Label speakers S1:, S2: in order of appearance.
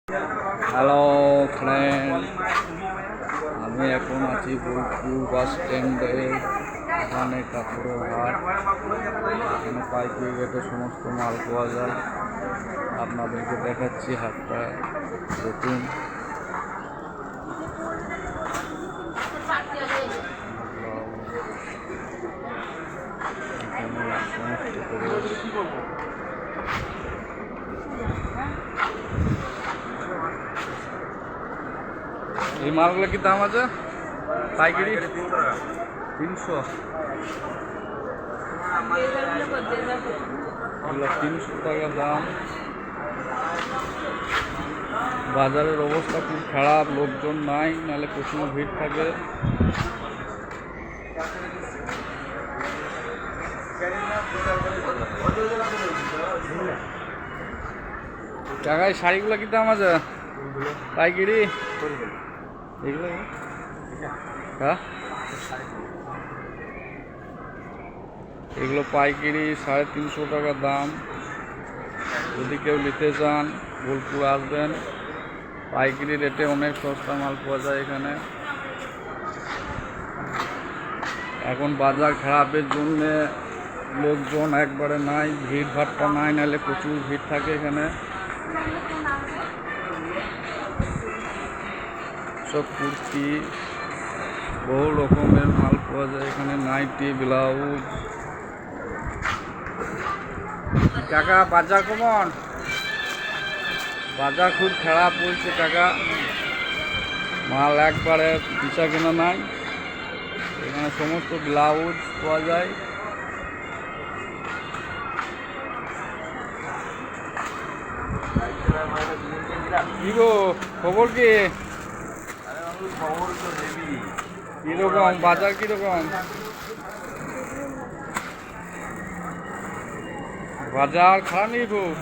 S1: Hello friend, আমি এখন আছি বোলপুর বাস স্ট্যান্ডে। এখানে কাপড়ের হাট, এখানে পাইকারি রেটে সমস্ত মাল পাওয়া যায়। আপনাদেরকে দেখাচ্ছি হাটটা, দেখুন। এই মালগুলো কি দাম আছে? পাইকারি 300, 300 টাকা দাম। বাজারের অবস্থা খুব খারাপ, লোকজন নাই, নাহলে প্রচুর ভিড় থাকে। টাকায় শাড়িগুলো কি দাম আছে? পাইকারি এগুলো হ্যাঁ, এগুলো পাইকারি 350 টাকা দাম। যদি কেউ নিতে চান বোলপুর আসবেন, পাইকারি রেটে অনেক সস্তা মাল পাওয়া যায় এখানে। এখন বাজার খারাপের জন্য লোকজন একবারে নাই, ভিড় ভাট্টা নাই, নাহলে প্রচুর ভিড় থাকে এখানে। সব কুর্তি, বহু রকমের মাল পাওয়া যায় এখানে, নাইটি, ব্লাউজ। কাকা বাজার কেমন? বাজার খুব খারাপ বলছে কাকা, মাল একবারে পিছা কেনা নাই। এখানে সমস্ত ব্লাউজ পাওয়া যায়। কি গো, খবর কি? কিরকম বাজার, কিরকম বাজার? খারাপ নেই খুব?